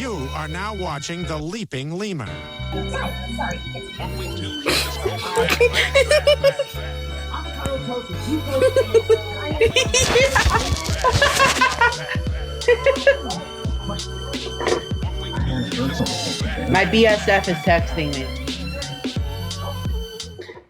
You are now watching The Leaping Lemur. Sorry. My BSF is texting me.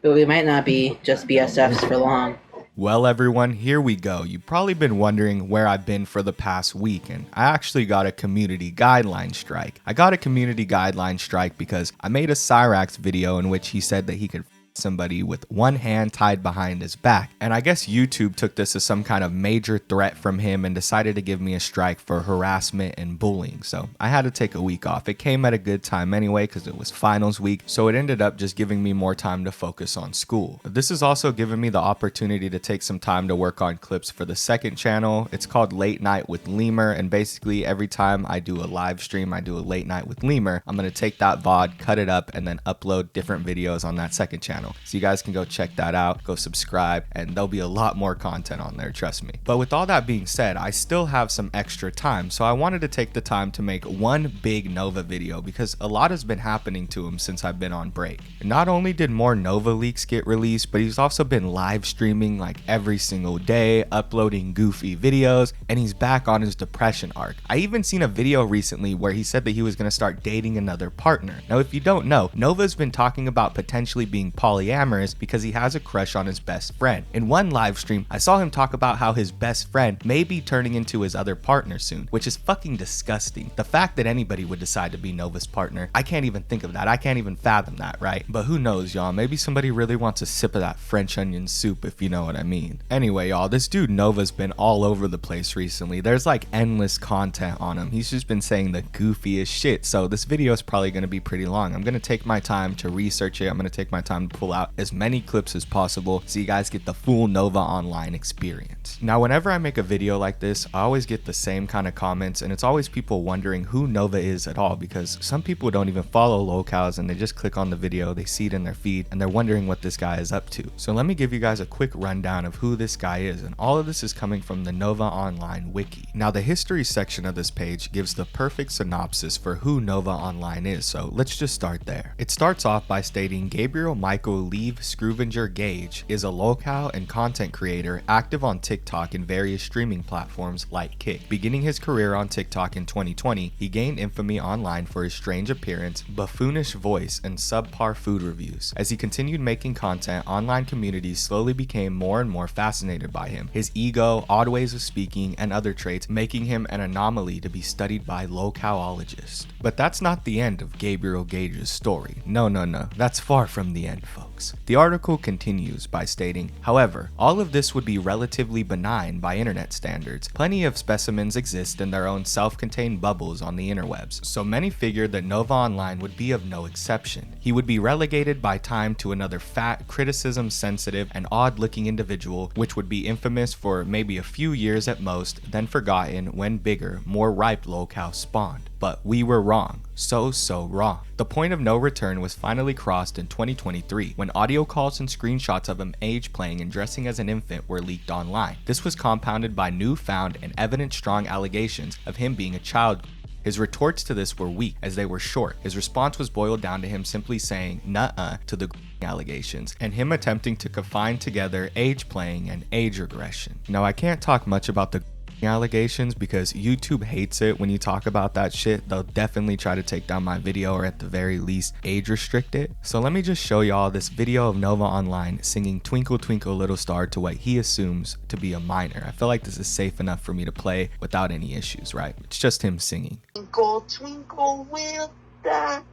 But we might not be just BSFs for long. Well, everyone, here we go. You've probably been wondering where I've been for the past week, and I actually got a community guideline strike. I got a community guideline strike because I made a Cyrax video in which he said that he could somebody with one hand tied behind his back, and I guess YouTube took this as some kind of major threat from him and decided to give me a strike for harassment and bullying. So I had to take a week off. It came at a good time anyway because it was finals week, so it ended up just giving me more time to focus on school. But this has also given me the opportunity to take some time to work on clips for the second channel. It's called Late Night with Lemur, and basically every time I do a live stream, I do a Late Night with Lemur, I'm going to take that VOD, cut it up, and then upload different videos on that second channel. So you guys can go check that out, go subscribe, and there'll be a lot more content on there, trust me. But with all that being said, I still have some extra time, so I wanted to take the time to make one big Nova video because a lot has been happening to him since I've been on break. And not only did more Nova leaks get released, but he's also been live streaming like every single day, uploading goofy videos, and he's back on his depression arc. I even seen a video recently where he said that he was going to start dating another partner. Now, if you don't know, Nova's been talking about potentially being polyamorous because he has a crush on his best friend. In one live stream, I saw him talk about how his best friend may be turning into his other partner soon, which is fucking disgusting. The fact that anybody would decide to be Nova's partner, I can't even think of that. I can't even fathom that, right? But who knows, y'all? Maybe somebody really wants a sip of that French onion soup, if you know what I mean. Anyway, y'all, this dude Nova's been all over the place recently. There's like endless content on him. He's just been saying the goofiest shit, so this video is probably going to be pretty long. I'm going to take my time to research it. I'm going to take my time to pull out as many clips as possible so you guys get the full Nova Online experience. Now, whenever I make a video like this, I always get the same kind of comments, and it's always people wondering who Nova is at all, because some people don't even follow lolcows and they just click on the video, they see it in their feed, and they're wondering what this guy is up to. So let me give you guys a quick rundown of who this guy is, and all of this is coming from the Nova Online wiki. Now, the history section of this page gives the perfect synopsis for who Nova Online is, so let's just start there. It starts off by stating Gabriel Michael Leave Scruvinger Gage is a lolcow and content creator active on TikTok and various streaming platforms like Kick. Beginning his career on TikTok in 2020, he gained infamy online for his strange appearance, buffoonish voice, and subpar food reviews. As he continued making content, online communities slowly became more and more fascinated by him, his ego, odd ways of speaking, and other traits, making him an anomaly to be studied by lolcowologists. But that's not the end of Gabriel Gage's story. No, that's far from the end, folks. The article continues by stating, however, all of this would be relatively benign by internet standards. Plenty of specimens exist in their own self-contained bubbles on the interwebs, so many figured that Nova Online would be of no exception. He would be relegated by time to another fat, criticism-sensitive, and odd-looking individual, which would be infamous for maybe a few years at most, then forgotten when bigger, more ripe lolcow spawned. But we were wrong. So wrong. The point of no return was finally crossed in 2023 when audio calls and screenshots of him age playing and dressing as an infant were leaked online. This was compounded by newfound and evident strong allegations of him being a child. His retorts to this were weak as they were short. His response was boiled down to him simply saying nuh-uh to the allegations and him attempting to confine together age playing and age regression. Now, I can't talk much about the allegations because YouTube hates it when you talk about that shit. They'll definitely try to take down my video or at the very least age restrict it. So let me just show y'all this video of Nova Online singing Twinkle Twinkle Little Star to what he assumes to be a minor. I feel like this is safe enough for me to play without any issues, right? It's just him singing. Twinkle, twinkle, little star,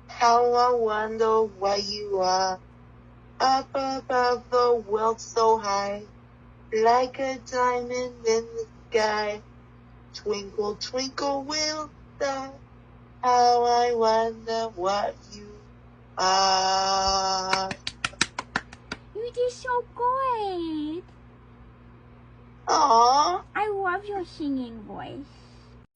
how I wonder where you are, up above the world so high, like a diamond in the sky. Twinkle, twinkle, little star, how I wonder what you are. You did so good. Aww. I love your singing voice.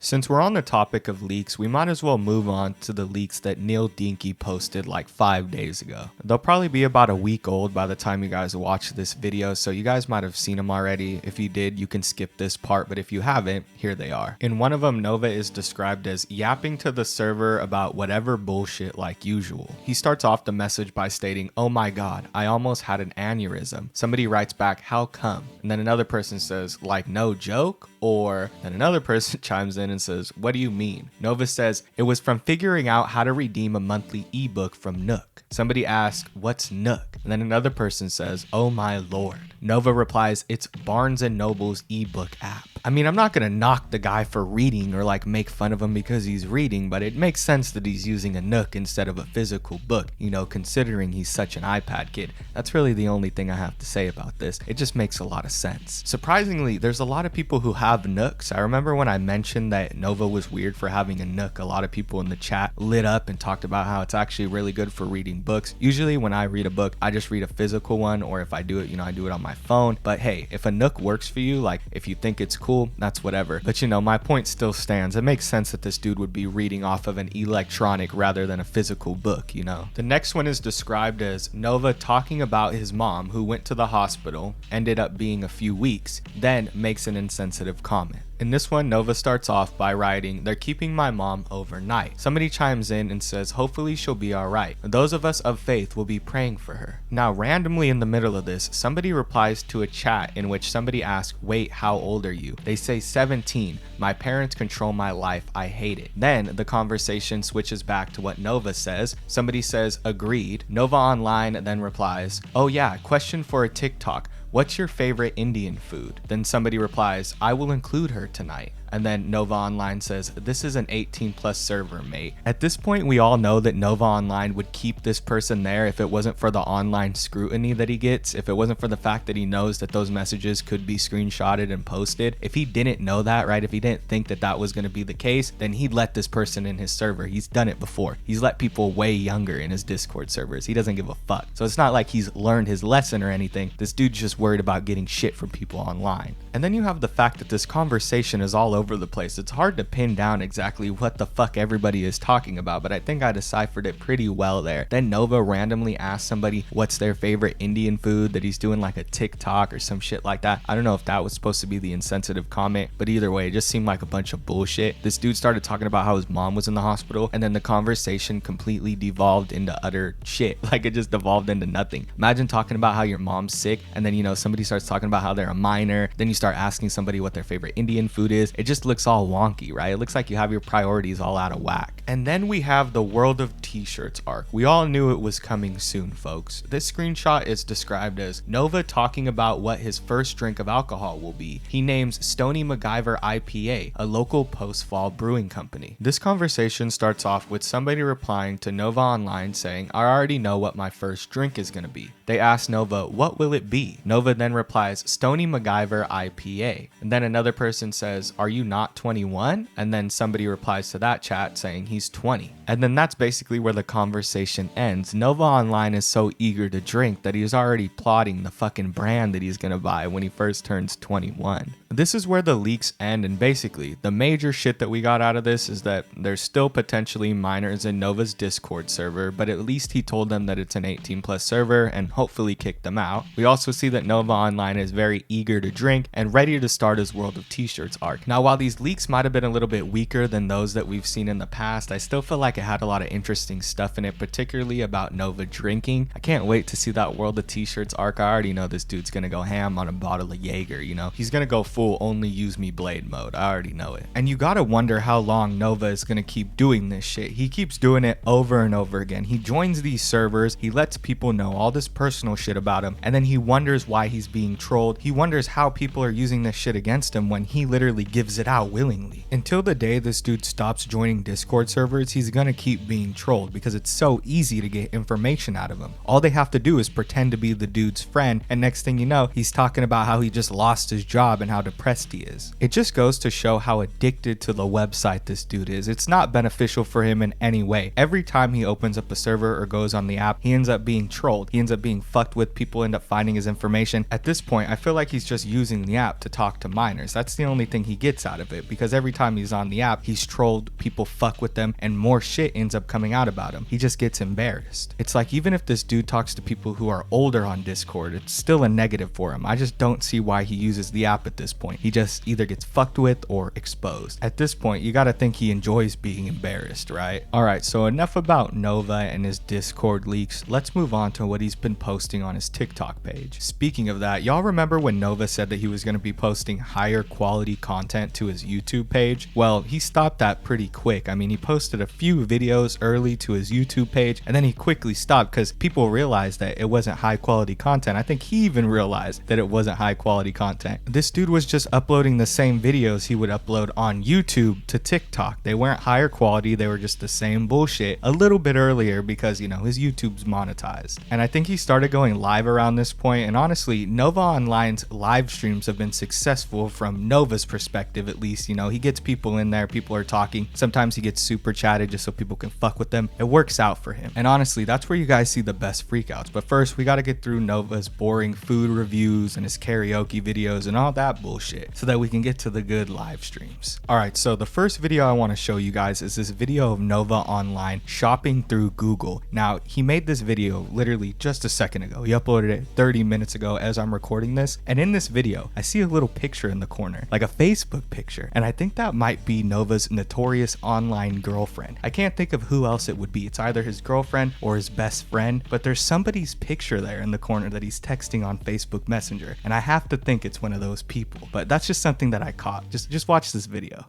Since we're on the topic of leaks, we might as well move on to the leaks that Neil Dinky posted like 5 days ago. They'll probably be about a week old by the time you guys watch this video, so you guys might have seen them already. If you did, you can skip this part, but if you haven't, here they are. In one of them, Nova is described as yapping to the server about whatever bullshit like usual. He starts off the message by stating, "Oh my god, I almost had an aneurysm." Somebody writes back, "How come?" And then another person says, "Like no joke?" Or then another person chimes in and says, "What do you mean?" Nova says, "It was from figuring out how to redeem a monthly ebook from Nook." Somebody asks, "What's Nook?" And then another person says, "Oh my lord." Nova replies, "It's Barnes & Noble's ebook app." I mean, I'm not gonna knock the guy for reading or like make fun of him because he's reading, but it makes sense that he's using a Nook instead of a physical book, you know, considering he's such an iPad kid. That's really the only thing I have to say about this. It just makes a lot of sense. Surprisingly, there's a lot of people who have Nooks. I remember when I mentioned that Nova was weird for having a Nook, a lot of people in the chat lit up and talked about how it's actually really good for reading books. Usually when I read a book, I just read a physical one, or if I do it, you know, I do it on my phone. But hey, if a Nook works for you, like if you think it's cool, that's whatever. But you know, my point still stands. It makes sense that this dude would be reading off of an electronic rather than a physical book, you know. The next one is described as Nova talking about his mom who went to the hospital, ended up being a few weeks, then makes an insensitive comment. In this one, Nova starts off by writing, "They're keeping my mom overnight." Somebody chimes in and says, "Hopefully she'll be alright. Those of us of faith will be praying for her." Now, randomly in the middle of this, somebody replies to a chat in which somebody asks, "Wait, how old are you?" They say 17. "My parents control my life. I hate it." Then the conversation switches back to what Nova says. Somebody says, "Agreed." Nova Online then replies, "Oh yeah, question for a TikTok. What's your favorite Indian food?" Then somebody replies, "I will include her tonight." And then Nova Online says, "This is an 18+ server, mate." At this point, we all know that Nova Online would keep this person there if it wasn't for the online scrutiny that he gets, if it wasn't for the fact that he knows that those messages could be screenshotted and posted. If he didn't know that, right, if he didn't think that that was going to be the case, then he'd let this person in his server. He's done it before. He's let people way younger in his Discord servers. He doesn't give a fuck. So it's not like he's learned his lesson or anything. This dude's just worried about getting shit from people online. And then you have the fact that this conversation is all over the place. It's hard to pin down exactly what the fuck everybody is talking about, but I think I deciphered it pretty well there. Then Nova randomly asks somebody what's their favorite Indian food, that he's doing like a TikTok or some shit like that. I don't know if that was supposed to be the insensitive comment, but either way, it just seemed like a bunch of bullshit. This dude started talking about how his mom was in the hospital, and then the conversation completely devolved into utter shit. Like it just devolved into nothing. Imagine talking about how your mom's sick, and then, you know, somebody starts talking about how they're a minor, then you start asking somebody what their favorite Indian food is. It just looks all wonky, right? It looks like you have your priorities all out of whack. And then we have the World of T-Shirts arc. We all knew it was coming soon, folks. This screenshot is described as Nova talking about what his first drink of alcohol will be. He names Stony MacGyver IPA, a local post-fall brewing company. This conversation starts off with somebody replying to Nova Online saying, "I already know what my first drink is going to be." They ask Nova, "What will it be?" Nova then replies, "Stony MacGyver IPA." And then another person says, "Are you not 21?" And then somebody replies to that chat saying he's 20. And then that's basically where the conversation ends. Nova Online is so eager to drink that he's already plotting the fucking brand that he's gonna buy when he first turns 21. This is where the leaks end, and basically the major shit that we got out of this is that there's still potentially minors in Nova's Discord server, but at least he told them that it's an 18+ server and hopefully kicked them out. We also see that Nova Online is very eager to drink and ready to start his World of T-Shirts arc. Now, while these leaks might have been a little bit weaker than those that we've seen in the past, I still feel like it had a lot of interesting stuff in it, particularly about Nova drinking. I can't wait to see that World of T-Shirts arc. I already know this dude's gonna go ham on a bottle of Jaeger, you know? He's gonna go full only use me blade mode. I already know it. And you gotta wonder how long Nova is gonna keep doing this shit. He keeps doing it over and over again. He joins these servers, he lets people know all this personal shit about him, and then he wonders why he's being trolled. He wonders how people are using this shit against him when he literally gives it out willingly. Until the day this dude stops joining Discord servers, he's gonna keep being trolled because it's so easy to get information out of him. All they have to do is pretend to be the dude's friend, and next thing you know, he's talking about how he just lost his job and how depressed he is. It just goes to show how addicted to the website this dude is. It's not beneficial for him in any way. Every time he opens up a server or goes on the app, he ends up being trolled. He ends up being fucked with. People end up finding his information. At this point, I feel like he's just using the app to talk to minors. That's the only thing he gets out of it, because every time he's on the app, he's trolled, people fuck with them, and more shit ends up coming out about him. He just gets embarrassed. It's like, even if this dude talks to people who are older on Discord, it's still a negative for him. I just don't see why he uses the app at this point. He just either gets fucked with or exposed. At this point, you gotta think he enjoys being embarrassed, right? Alright, so enough about Nova and his Discord leaks. Let's move on to what he's been posting on his TikTok page. Speaking of that, y'all remember when Nova said that he was going to be posting higher quality content to his YouTube page? Well, he stopped that pretty quick. I mean, he posted a few videos early to his YouTube page, and then he quickly stopped because people realized that it wasn't high quality content. I think he even realized that it wasn't high quality content. This dude was just uploading the same videos he would upload on YouTube to TikTok. They weren't higher quality, they were just the same bullshit a little bit earlier because, you know, his YouTube's monetized. And I think he started going live around this point, and honestly, Nova Online's live streams have been successful from Nova's perspective, at least. You know, he gets people in there, people are talking. Sometimes he gets super chatted just so people can fuck with them. It works out for him. And honestly, that's where you guys see the best freakouts. But first, we got to get through Nova's boring food reviews and his karaoke videos and all that bullshit so that we can get to the good live streams. Alright, so the first video I want to show you guys is this video of Nova Online shopping through Google. Now, he made this video literally just a second ago. He uploaded it 30 minutes ago as I'm recording this. And in this video, I see a little picture in the corner, like a Facebook picture. And I think that might be Nova's notorious online girlfriend. I can't think of who else it would be. It's either his girlfriend or his best friend, but there's somebody's picture there in the corner that he's texting on Facebook Messenger. And I have to think it's one of those people, but that's just something that I caught. Just watch this video.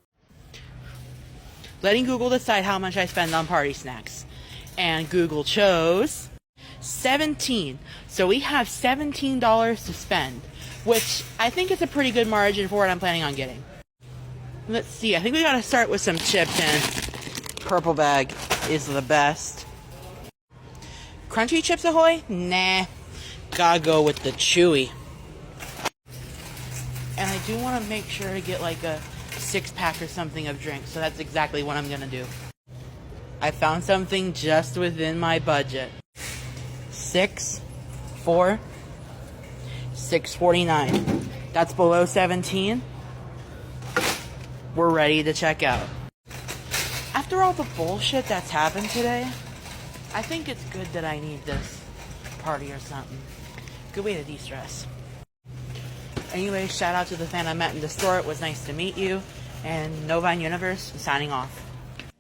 Letting Google decide how much I spend on party snacks. And Google chose 17. So we have $17 to spend, which I think is a pretty good margin for what I'm planning on getting. Let's see, I think we gotta start with some chips, and purple bag is the best. Crunchy Chips Ahoy? Nah. Gotta go with the chewy. And I do want to make sure to get like a 6-pack or something of drinks, so that's exactly what I'm gonna do. I found something just within my budget. 6, 4, 6.49. That's below 17. We're ready to check out. After all the bullshit that's happened today, I think it's good that I need this party or something. Good way to de-stress. Anyway, shout out to the fan I met in the store. It was nice to meet you. And Novine Universe, signing off.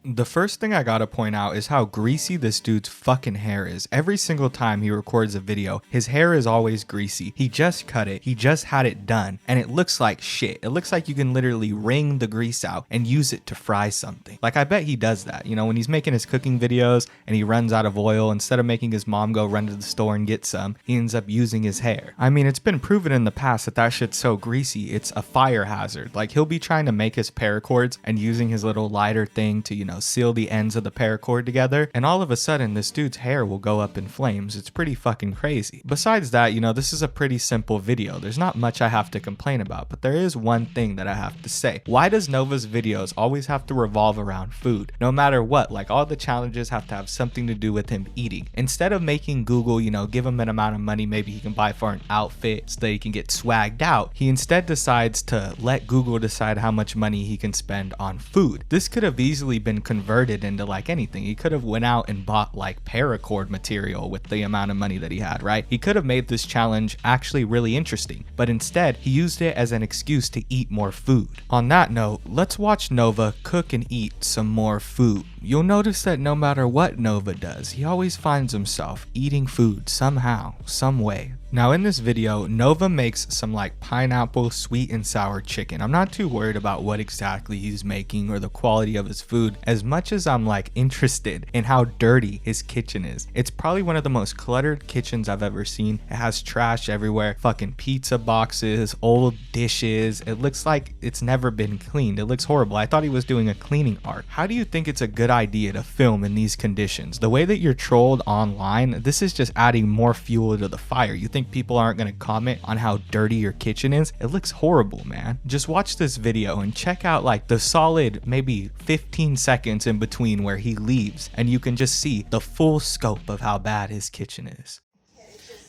The first thing I gotta point out is how greasy this dude's fucking hair is. Every single time he records a video, his hair is always greasy. He just cut it, he just had it done, and it looks like shit. It looks like you can literally wring the grease out and use it to fry something. Like, I bet he does that, you know, when he's making his cooking videos and he runs out of oil, instead of making his mom go run to the store and get some, he ends up using his hair. I mean, it's been proven in the past that that shit's so greasy, it's a fire hazard. Like, he'll be trying to make his paracords and using his little lighter thing to, you know, seal the ends of the paracord together, and all of a sudden this dude's hair will go up in flames. It's pretty fucking crazy. Besides that, you know, this is a pretty simple video. There's not much I have to complain about, but there is one thing that I have to say. Why does Nova's videos always have to revolve around food? No matter what, like, all the challenges have to have something to do with him eating. Instead of making Google, you know, give him an amount of money maybe he can buy for an outfit so that he can get swagged out, he instead decides to let Google decide how much money he can spend on food. This could have easily been converted into like anything. He could have went out and bought like paracord material with the amount of money that he had, right? He could have made this challenge actually really interesting, but instead he used it as an excuse to eat more food. On that note, let's watch Nova cook and eat some more food. You'll notice that no matter what Nova does, he always finds himself eating food somehow, some way. Now in this video, Nova makes some like pineapple sweet and sour chicken. I'm not too worried about what exactly he's making or the quality of his food as much as I'm like interested in how dirty his kitchen is. It's probably one of the most cluttered kitchens I've ever seen. It has trash everywhere, fucking pizza boxes, old dishes. It looks like it's never been cleaned. It looks horrible. I thought he was doing a cleaning art. How do you think it's a good idea to film in these conditions. The way that you're trolled online, this is just adding more fuel to the fire. You think people aren't going to comment on how dirty your kitchen is? It looks horrible, man. Just watch this video and check out like the solid maybe 15 seconds in between where he leaves, and you can just see the full scope of how bad his kitchen is.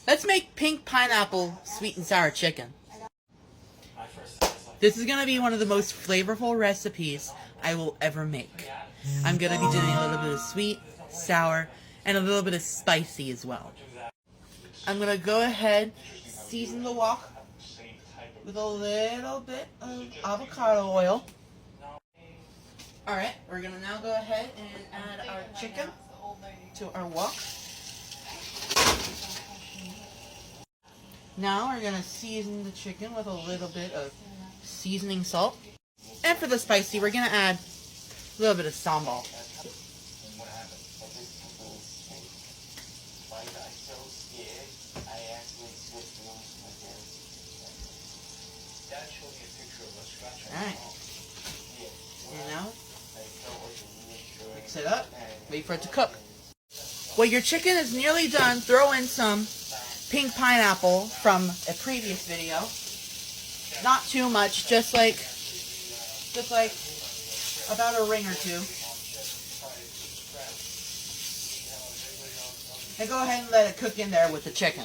Let's make pink pineapple sweet and sour chicken. This is going to be one of the most flavorful recipes I will ever make. I'm going to be doing a little bit of sweet, sour, and a little bit of spicy as well. I'm going to go ahead, season the wok with a little bit of avocado oil. Alright, we're going to now go ahead and add our chicken to our wok. Now we're going to season the chicken with a little bit of seasoning salt. And for the spicy, we're going to add a little bit of sambal. Alright. And now, mix it up, wait for it to cook. When your chicken is nearly done, throw in some pink pineapple from a previous video. Not too much, just like about a ring or two. And go ahead and let it cook in there with the chicken.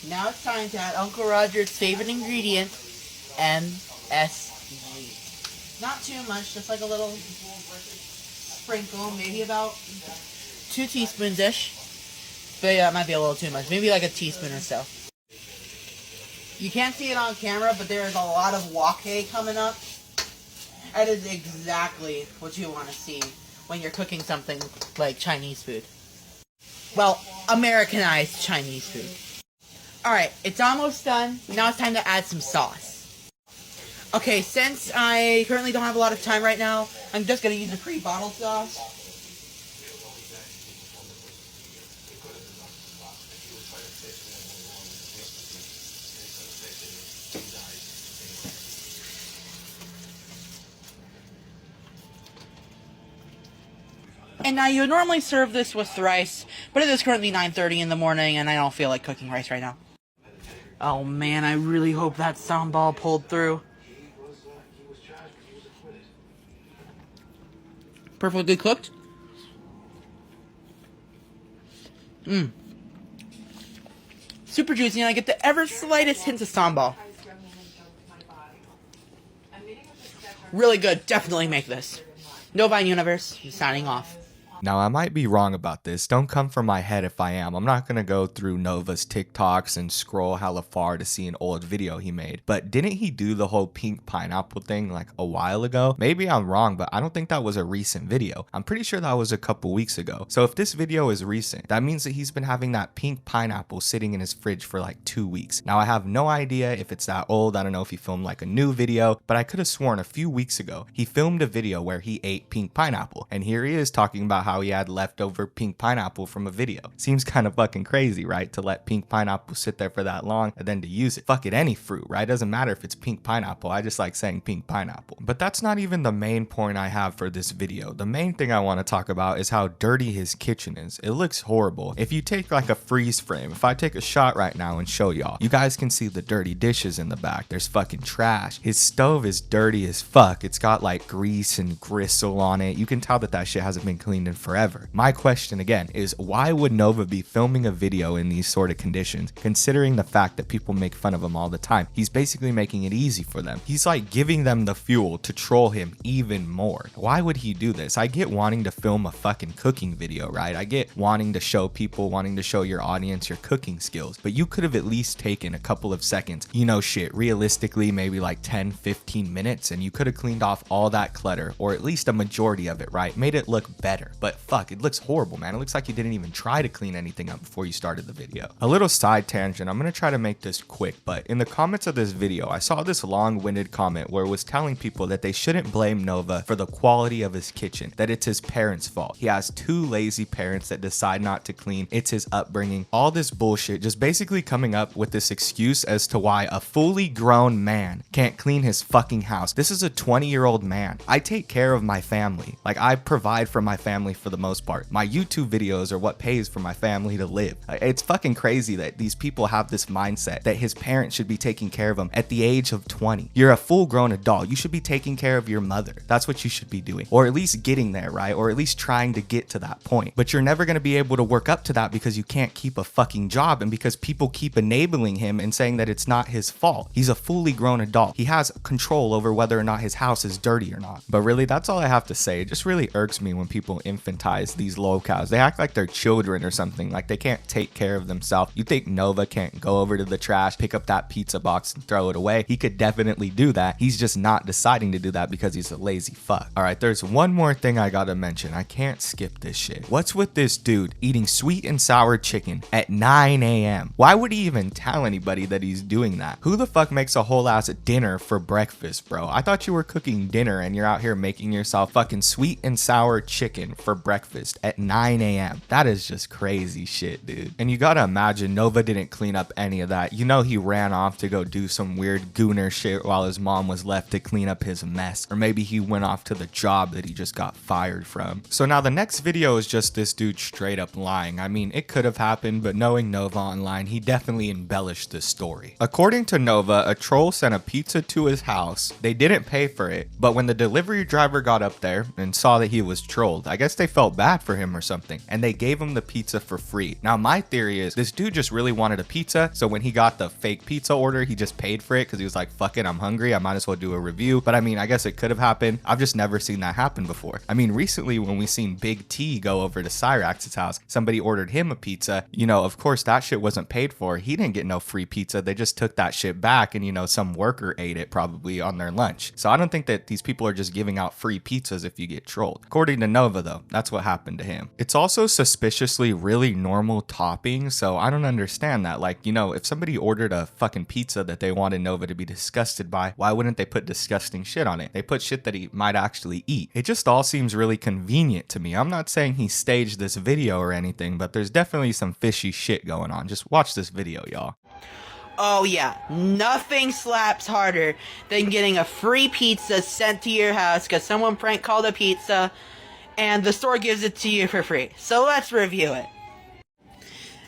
Now it's time to add Uncle Roger's favorite ingredient, MSG. Not too much, just like a little sprinkle, maybe about 2 teaspoons-ish. But yeah, it might be a little too much. Maybe like a teaspoon or so. You can't see it on camera, but there is a lot of wok hay coming up. That is exactly what you want to see when you're cooking something like Chinese food. Well, Americanized Chinese food. Alright, it's almost done. Now it's time to add some sauce. Okay, since I currently don't have a lot of time right now, I'm just going to use a pre-bottled sauce. And now you would normally serve this with rice, but it is currently 9:30 in the morning and I don't feel like cooking rice right now. Oh man, I really hope that sambal pulled through. Perfectly cooked. Super juicy, and I get the ever slightest hint of sambal. Really good, definitely make this. Novine Universe, signing off. Now, I might be wrong about this. Don't come for my head if I am. I'm not going to go through Nova's TikToks and scroll hella far to see an old video he made. But didn't he do the whole pink pineapple thing like a while ago? Maybe I'm wrong, but I don't think that was a recent video. I'm pretty sure that was a couple weeks ago. So if this video is recent, that means that he's been having that pink pineapple sitting in his fridge for like 2 weeks. Now, I have no idea if it's that old. I don't know if he filmed like a new video, but I could have sworn a few weeks ago he filmed a video where he ate pink pineapple. And here he is talking about how he had leftover pink pineapple from a video. Seems kind of fucking crazy, right? To let pink pineapple sit there for that long and then to use it. Fuck it, any fruit, right? Doesn't matter if it's pink pineapple. I just like saying pink pineapple. But that's not even the main point I have for this video. The main thing I want to talk about is how dirty his kitchen is. It looks horrible. If you take like a freeze frame, if I take a shot right now and show y'all, you guys can see the dirty dishes in the back. There's fucking trash. His stove is dirty as fuck. It's got like grease and gristle on it. You can tell that that shit hasn't been cleaned in forever. My question again is, why would Nova be filming a video in these sort of conditions, considering the fact that people make fun of him all the time? He's basically making it easy for them. He's like giving them the fuel to troll him even more. Why would he do this? I get wanting to film a fucking cooking video, right? I get wanting to show people, wanting to show your audience your cooking skills, but you could have at least taken a couple of seconds, you know, shit, realistically maybe like 10-15 minutes, and you could have cleaned off all that clutter, or at least a majority of it, right? Made it look better. but fuck, it looks horrible, man. It looks like you didn't even try to clean anything up before you started the video. A little side tangent, I'm gonna try to make this quick, but in the comments of this video, I saw this long-winded comment where it was telling people that they shouldn't blame Nova for the quality of his kitchen, that it's his parents' fault. He has 2 lazy parents that decide not to clean. It's his upbringing. All this bullshit, just basically coming up with this excuse as to why a fully grown man can't clean his fucking house. This is a 20-year-old man. I take care of my family. Like, I provide for my family for the most part. My YouTube videos are what pays for my family to live. It's fucking crazy that these people have this mindset that his parents should be taking care of him at the age of 20. You're a full-grown adult. You should be taking care of your mother. That's what you should be doing, or at least getting there, right? Or at least trying to get to that point. But you're never going to be able to work up to that because you can't keep a fucking job, and because people keep enabling him and saying that it's not his fault. He's a fully grown adult. He has control over whether or not his house is dirty or not. But really, that's all I have to say. It just really irks me when people infantize these lolcows. They act like they're children or something, like they can't take care of themselves. You think Nova can't go over to the trash, pick up that pizza box and throw it away? He could definitely do that. He's just not deciding to do that because he's a lazy fuck. All right, there's one more thing I gotta mention. I can't skip this shit. What's with this dude eating sweet and sour chicken at 9 a.m.? Why would he even tell anybody that he's doing that? Who the fuck makes a whole ass dinner for breakfast, bro? I thought you were cooking dinner and you're out here making yourself fucking sweet and sour chicken for breakfast at 9 a.m. That is just crazy shit, dude. And you gotta imagine Nova didn't clean up any of that. You know he ran off to go do some weird gooner shit while his mom was left to clean up his mess. Or maybe he went off to the job that he just got fired from. So now the next video is just this dude straight up lying. I mean, it could have happened, but knowing Nova online, he definitely embellished this story. According to Nova, a troll sent a pizza to his house. They didn't pay for it, but when the delivery driver got up there and saw that he was trolled, I guess they felt bad for him or something, and they gave him the pizza for free. Now my theory is this dude just really wanted a pizza, so when he got the fake pizza order, he just paid for it because he was like, fuck it, I'm hungry, I might as well do a review. But I mean, I guess it could have happened. I've just never seen that happen before. I mean, recently when we seen Big T go over to Cyrax's house, somebody ordered him a pizza. You know, of course that shit wasn't paid for. He didn't get no free pizza. They just took that shit back, and you know, some worker ate it probably on their lunch. So I don't think that these people are just giving out free pizzas if you get trolled. According to Nova though, that's what happened to him. It's also suspiciously really normal topping, so I don't understand that. Like, you know, if somebody ordered a fucking pizza that they wanted Nova to be disgusted by, why wouldn't they put disgusting shit on it? They put shit that he might actually eat. It just all seems really convenient to me. I'm not saying he staged this video or anything, but there's definitely some fishy shit going on. Just watch this video, y'all. Oh yeah, nothing slaps harder than getting a free pizza sent to your house because someone prank called a pizza and the store gives it to you for free. So let's review it.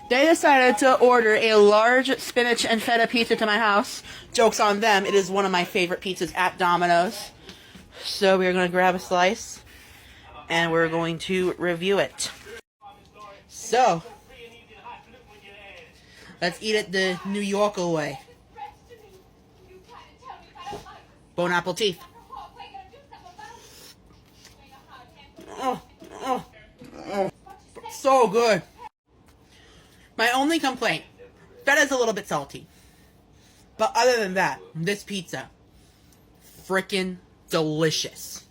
They decided to order a large spinach and feta pizza to my house. Joke's on them, it is one of my favorite pizzas at Domino's. So we're going to grab a slice and we're going to review it. So, let's eat it the New Yorker way. Bone apple teeth. So good. My only complaint, feta's a little bit salty. But other than that, this pizza, frickin' delicious.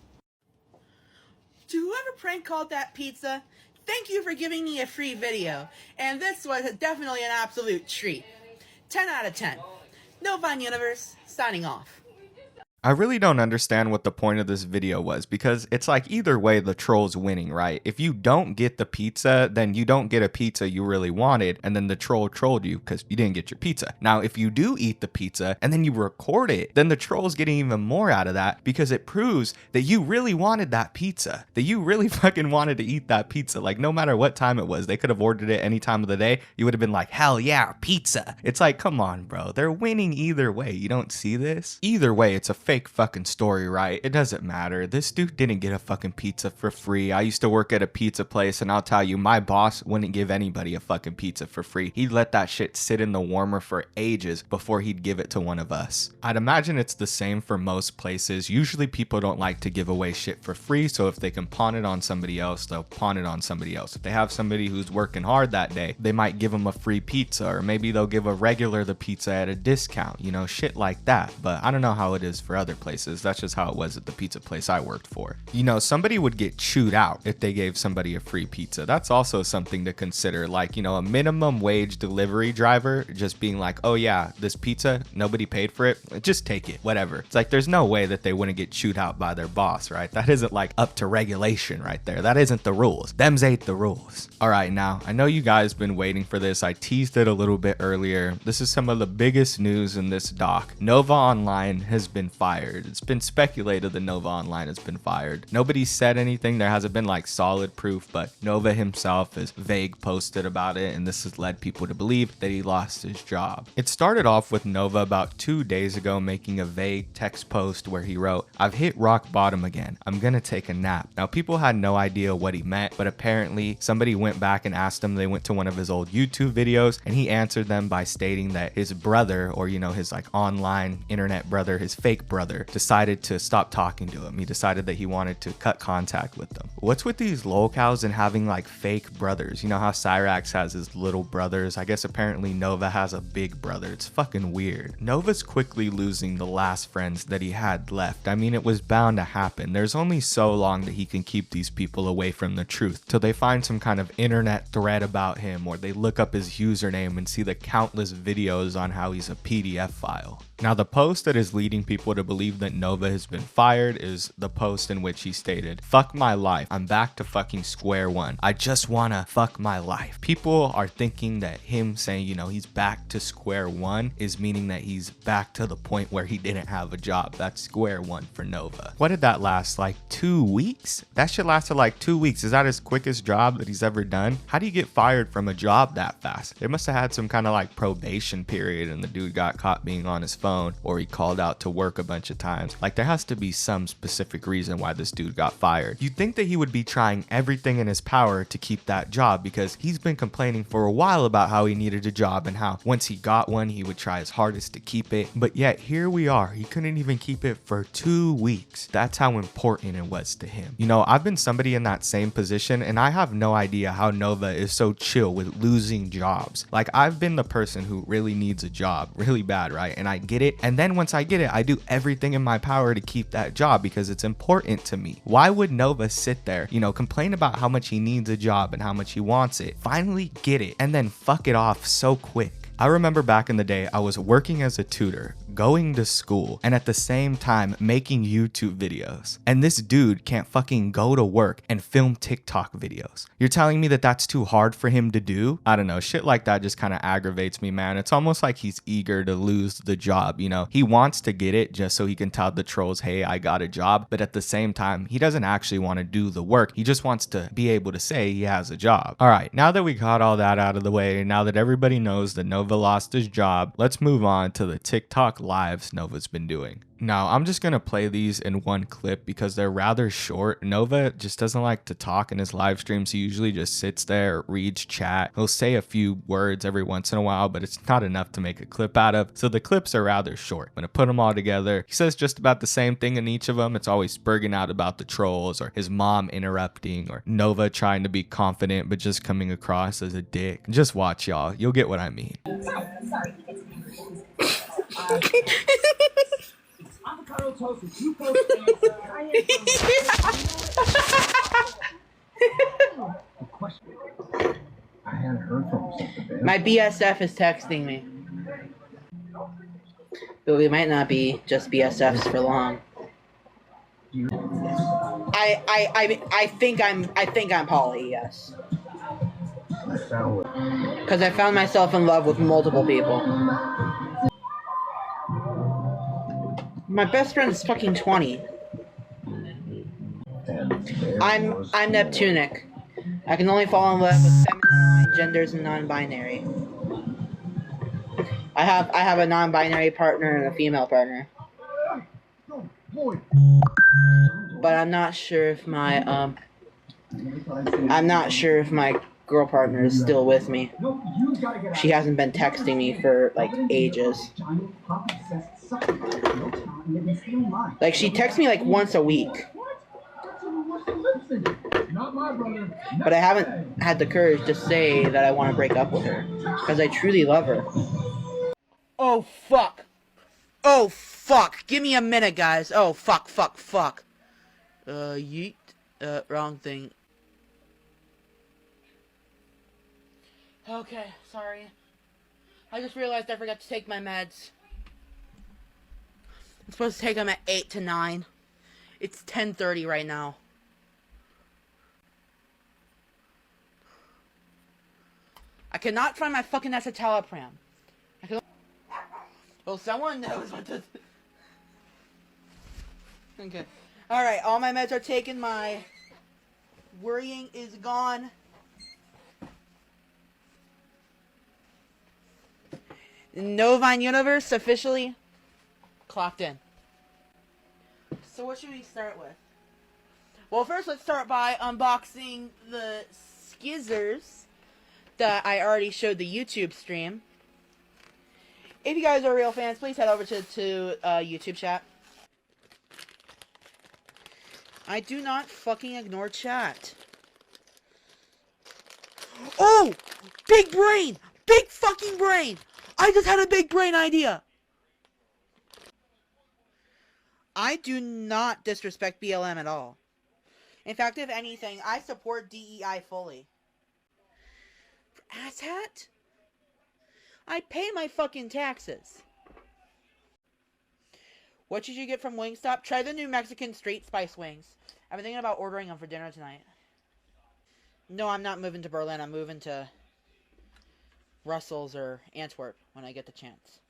To whoever prank called that pizza, thank you for giving me a free video, and this was definitely an absolute treat. 10 out of 10. No Vine Universe, signing off. I really don't understand what the point of this video was, because it's like either way the troll's winning, right? If you don't get the pizza, then you don't get a pizza you really wanted, and then the troll trolled you because you didn't get your pizza. Now, if you do eat the pizza and then you record it, then the troll's getting even more out of that because it proves that you really wanted that pizza, that you really fucking wanted to eat that pizza. Like, no matter what time it was, they could have ordered it any time of the day. You would have been like, hell yeah, pizza. It's like, come on, bro. They're winning either way. You don't see this? Either way, it's a fake fucking story, right? It doesn't matter. This dude didn't get a fucking pizza for free. I used to work at a pizza place, and I'll tell you, my boss wouldn't give anybody a fucking pizza for free. He'd let that shit sit in the warmer for ages before he'd give it to one of us. I'd imagine it's the same for most places. Usually people don't like to give away shit for free, so if they can pawn it on somebody else, they'll pawn it on somebody else. If they have somebody who's working hard that day, they might give them a free pizza, or maybe they'll give a regular the pizza at a discount, you know, shit like that. But I don't know how it is for other other places. That's just how it was at the pizza place I worked for. You know, somebody would get chewed out if they gave somebody a free pizza. That's also something to consider. Like, you know, a minimum wage delivery driver just being like, oh yeah, this pizza, nobody paid for it, just take it, whatever. It's like, there's no way that they wouldn't get chewed out by their boss, right? That isn't like up to regulation right there. That isn't the rules. Them's ain't the rules. All right, now, I know you guys been waiting for this. I teased it a little bit earlier. This is some of the biggest news in this doc. Nova Online has been fired. It's been speculated that Nova Online has been fired. Nobody said anything. There hasn't been like solid proof, but Nova himself has vague posted about it, and this has led people to believe that he lost his job. It started off with Nova about 2 days ago making a vague text post where he wrote, "I've hit rock bottom again. I'm gonna take a nap." Now, people had no idea what he meant, but apparently somebody went back and asked him. They went to one of his old YouTube videos, and he answered them by stating that his brother, or you know, his like online internet brother, his fake brother, decided to stop talking to him. He decided that he wanted to cut contact with them. What's with these lolcows and having like fake brothers? You know how Cyrax has his little brothers? I guess apparently Nova has a big brother. It's fucking weird. Nova's quickly losing the last friends that he had left. I mean, it was bound to happen. There's only so long that he can keep these people away from the truth till they find some kind of internet thread about him, or they look up his username and see the countless videos on how he's a PDF file. Now, the post that is leading people to believe that Nova has been fired is the post in which he stated, "Fuck my life. I'm back to fucking square one. I just wanna fuck my life." People are thinking that him saying, you know, he's back to square one is meaning that he's back to the point where he didn't have a job. That's square one for Nova. What did that last? Like 2 weeks? That shit lasted like 2 weeks. Is that his quickest job that he's ever done? How do you get fired from a job that fast? They must have had some kind of like probation period and the dude got caught being on his phone, or he called out to work a bunch of times. Like, there has to be some specific reason why this dude got fired. You'd think that he would be trying everything in his power to keep that job, because he's been complaining for a while about how he needed a job and how once he got one, he would try his hardest to keep it. But yet here we are. He couldn't even keep it for 2 weeks. That's how important it was to him. You know, I've been somebody in that same position, and I have no idea how Nova is so chill with losing jobs. Like, I've been the person who really needs a job really bad, right? And I get it. And then once I get it, I do everything in my power to keep that job because it's important to me. Why would Nova sit there, you know, complain about how much he needs a job and how much he wants it, finally get it, and then fuck it off so quick? I remember back in the day, I was working as a tutor, going to school, and at the same time making YouTube videos. And this dude can't fucking go to work and film TikTok videos. You're telling me that that's too hard for him to do? I don't know, shit like that just kind of aggravates me, man. It's almost like he's eager to lose the job, you know? He wants to get it just so he can tell the trolls, hey, I got a job. But at the same time, he doesn't actually want to do the work. He just wants to be able to say he has a job. All right, now that we got all that out of the way, now that everybody knows that Nova lost his job, let's move on to the TikTok lives Nova's been doing. Now, I'm just going to play these in one clip because they're rather short. Nova just doesn't like to talk in his live streams. He usually just sits there, reads chat. He'll say a few words every once in a while, but it's not enough to make a clip out of. So the clips are rather short. I'm going to put them all together. He says just about the same thing in each of them. It's always spurging out about the trolls, or his mom interrupting, or Nova trying to be confident but just coming across as a dick. Just watch, y'all. You'll get what I mean. Sorry. Avocado toast with 2 coats I hadn't heard from him since the band. My BSF is texting me. But we might not be just BSFs for long. I think I'm poly, yes. Because I found myself in love with multiple people. My best friend is fucking 20. I'm Neptunic. I can only fall in love with feminine genders and non-binary. I have a non-binary partner and a female partner. But I'm not sure if my girl partner is still with me. She hasn't been texting me for like ages. Like, she texts me like once a week. But I haven't had the courage to say that I want to break up with her, because I truly love her. Oh fuck. Oh, fuck. Give me a minute, guys. Oh, fuck. Yeet. Wrong thing. Okay, sorry. I just realized I forgot to take my meds. I'm supposed to take them at 8 to 9. It's 10:30 right now. I cannot find my fucking escitalopram. Well, someone knows what to... Okay. Alright, all my meds are taken. My worrying is gone. Novine Universe officially clocked in. So what should we start with? Well, first let's start by unboxing the skizzers that I already showed the YouTube stream. If you guys are real fans, please head over to YouTube chat. I do not fucking ignore chat. Oh! Big brain! Big fucking brain! I just had a big brain idea! I do not disrespect BLM at all. In fact, if anything, I support DEI fully. Asshat? I pay my fucking taxes. What should you get from Wingstop? Try the new Mexican street spice wings. I've been thinking about ordering them for dinner tonight. No, I'm not moving to Berlin. I'm moving to Brussels or Antwerp when I get the chance.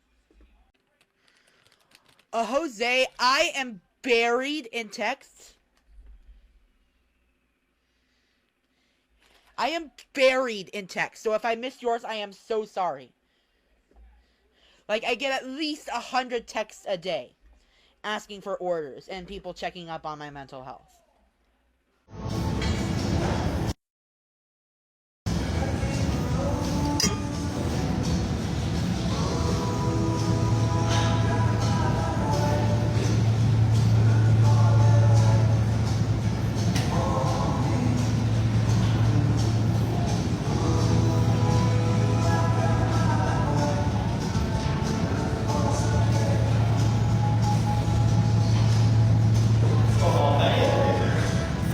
Jose, I am buried in texts. I am buried in text. So if I missed yours, I am so sorry. Like, I get at least 100 texts a day asking for orders and people checking up on my mental health.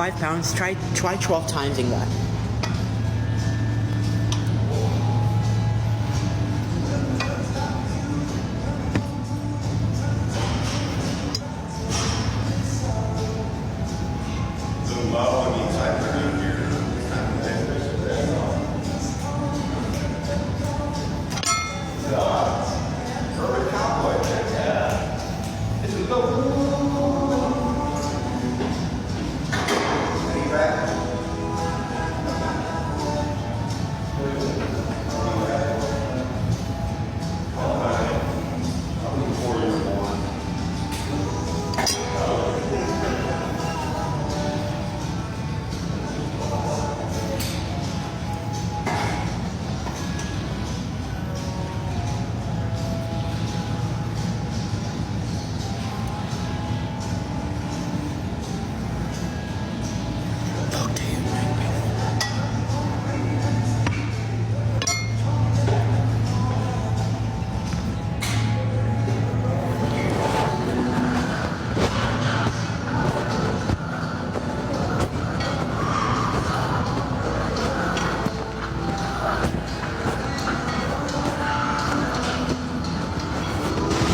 £5. Try 12 timesing that.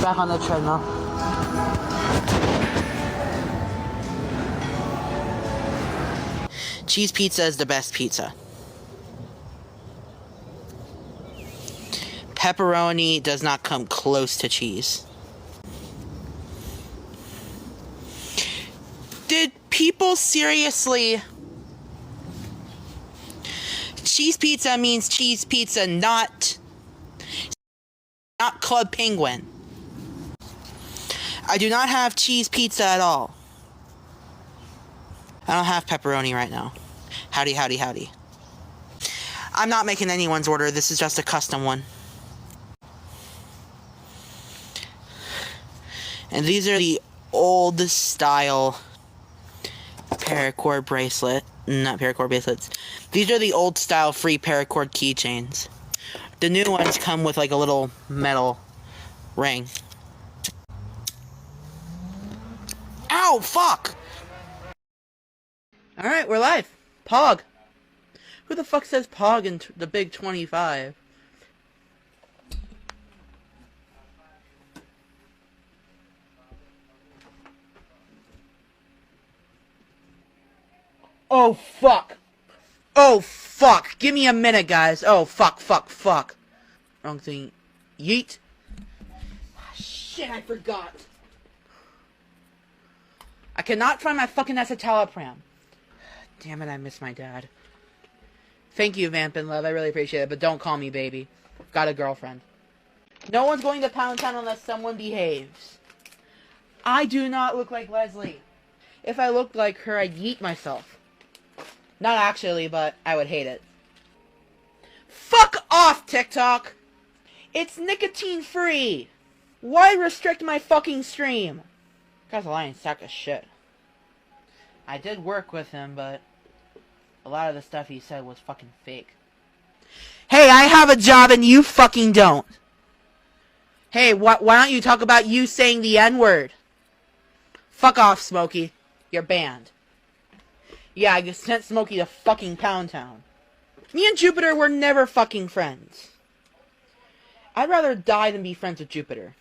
Back on the treadmill. Cheese pizza is the best pizza. Pepperoni does not come close to cheese. Did people seriously... Cheese pizza means cheese pizza, not Club Penguin. I do not have cheese pizza at all. I don't have pepperoni right now. Howdy, howdy, howdy. I'm not making anyone's order. This is just a custom one. And these are the old style paracord bracelet. Not paracord bracelets. These are the old style free paracord keychains. The new ones come with like a little metal ring. Ow, fuck! Alright, we're live. Pog. Who the fuck says Pog in the big 25? Oh, fuck. Oh, fuck. Give me a minute, guys. Oh, fuck. Wrong thing. Yeet. Shit, I forgot. I cannot find my fucking escitalopram. Damn it, I miss my dad. Thank you, Vamp and Love. I really appreciate it, but don't call me baby. I've got a girlfriend. No one's going to Pound Town unless someone behaves. I do not look like Leslie. If I looked like her, I'd yeet myself. Not actually, but I would hate it. Fuck off, TikTok! It's nicotine free! Why restrict my fucking stream? Guy's a lying sack of shit. I did work with him, but a lot of the stuff he said was fucking fake. Hey, I have a job and you fucking don't! Hey, why don't you talk about you saying the N-word? Fuck off, Smokey. You're banned. Yeah, I just sent Smokey to fucking Pound Town. Me and Jupiter were never fucking friends. I'd rather die than be friends with Jupiter.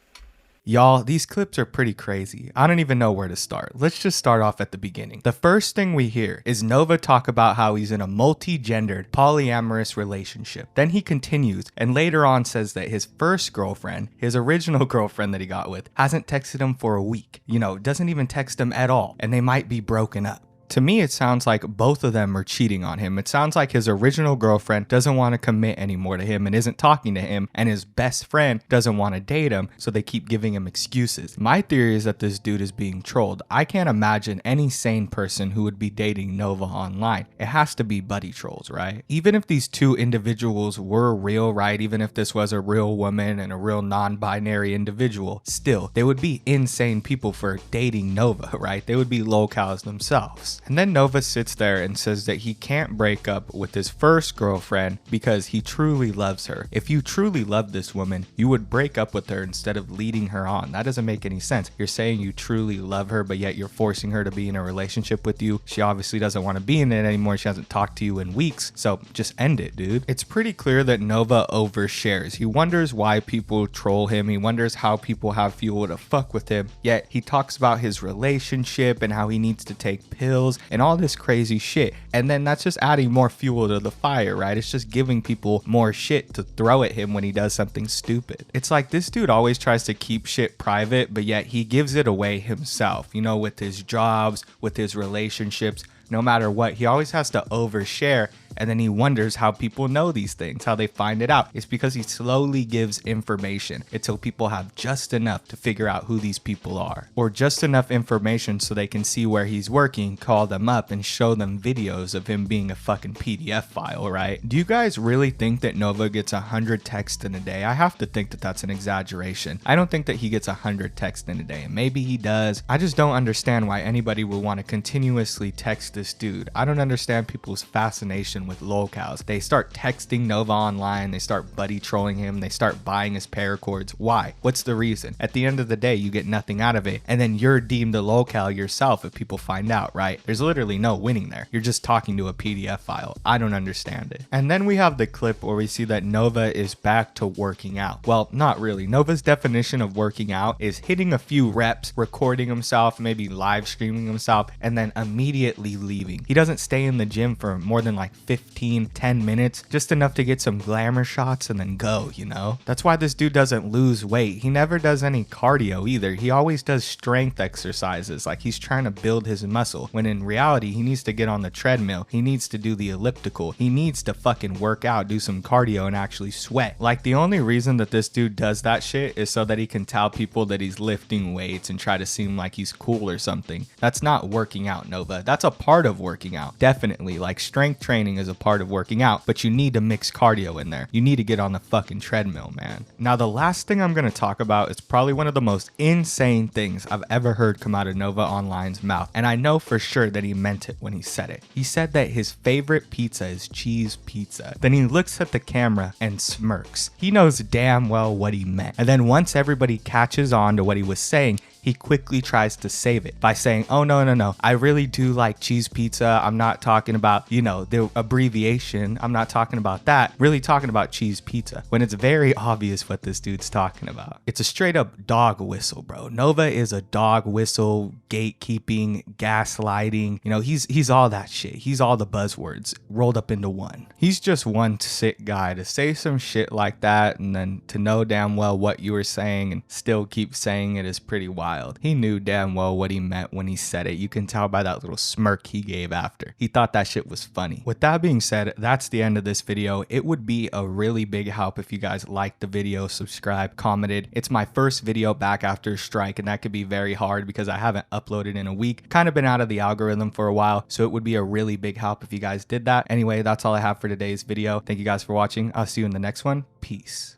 Y'all, these clips are pretty crazy. I don't even know where to start. Let's just start off at the beginning. The first thing we hear is Nova talk about how he's in a multi-gendered, polyamorous relationship. Then he continues and later on says that his first girlfriend, his original girlfriend that he got with, hasn't texted him for a week. You know, doesn't even text him at all, and they might be broken up. To me, it sounds like both of them are cheating on him. It sounds like his original girlfriend doesn't want to commit anymore to him and isn't talking to him, and his best friend doesn't want to date him, so they keep giving him excuses. My theory is that this dude is being trolled. I can't imagine any sane person who would be dating Nova online. It has to be buddy trolls, right? Even if these two individuals were real, right? Even if this was a real woman and a real non-binary individual, still, they would be insane people for dating Nova, right? They would be lolcows themselves. And then Nova sits there and says that he can't break up with his first girlfriend because he truly loves her. If you truly love this woman, you would break up with her instead of leading her on. That doesn't make any sense. You're saying you truly love her, but yet you're forcing her to be in a relationship with you. She obviously doesn't want to be in it anymore. She hasn't talked to you in weeks. So just end it, dude. It's pretty clear that Nova overshares. He wonders why people troll him. He wonders how people have fuel to fuck with him. Yet he talks about his relationship and how he needs to take pills and all this crazy shit, and then that's just adding more fuel to the fire, right? It's just giving people more shit to throw at him when he does something stupid. It's like this dude always tries to keep shit private, but yet he gives it away himself, you know, with his jobs, with his relationships. No matter what, he always has to overshare, and then he wonders how people know these things, how they find it out. It's because he slowly gives information until people have just enough to figure out who these people are, or just enough information so they can see where he's working, call them up, and show them videos of him being a fucking PDF file, right? Do you guys really think that Nova gets 100 texts in a day? I have to think that that's an exaggeration. I don't think that he gets 100 texts in a day. Maybe he does. I just don't understand why anybody would want to continuously text this dude. I don't understand people's fascination with lolcows. They start texting Nova online, they start buddy trolling him, they start buying his paracords. Why? What's the reason? At the end of the day, you get nothing out of it, and then you're deemed a lolcow yourself if people find out, right? There's literally no winning there. You're just talking to a PDF file. I don't understand it. And then we have the clip where we see that Nova is back to working out. Well, not really. Nova's definition of working out is hitting a few reps, recording himself, maybe live streaming himself, and then immediately leaving. He doesn't stay in the gym for more than like 10 minutes, just enough to get some glamour shots and then go, you know? That's why this dude doesn't lose weight. He never does any cardio either. He always does strength exercises, like he's trying to build his muscle, when in reality, he needs to get on the treadmill. He needs to do the elliptical. He needs to fucking work out, do some cardio, and actually sweat. Like, the only reason that this dude does that shit is so that he can tell people that he's lifting weights and try to seem like he's cool or something. That's not working out, Nova. That's a part of working out. Definitely, like, strength training is a part of working out, but you need to mix cardio in there. You need to get on the fucking treadmill, man. Now, the last thing I'm going to talk about is probably one of the most insane things I've ever heard come out of Nova Online's mouth, and I know for sure that he meant it when he said it. He said that his favorite pizza is cheese pizza. Then he looks at the camera and smirks. He knows damn well what he meant. And then once everybody catches on to what he was saying, he quickly tries to save it by saying, oh, no, I really do like cheese pizza. I'm not talking about, you know, the abbreviation. I'm not talking about that. Really talking about cheese pizza, when it's very obvious what this dude's talking about. It's a straight up dog whistle, bro. Nova is a dog whistle, gatekeeping, gaslighting. You know, he's all that shit. He's all the buzzwords rolled up into one. He's just one sick guy to say some shit like that and then to know damn well what you were saying and still keep saying it is pretty wild. He knew damn well what he meant when he said it. You can tell by that little smirk he gave after. He thought that shit was funny. With that being said, that's the end of this video. It would be a really big help if you guys liked the video, subscribed, commented. It's my first video back after a strike, and that could be very hard because I haven't uploaded in a week. Kind of been out of the algorithm for a while, so it would be a really big help if you guys did that. Anyway, that's all I have for today's video. Thank you guys for watching. I'll see you in the next one. Peace.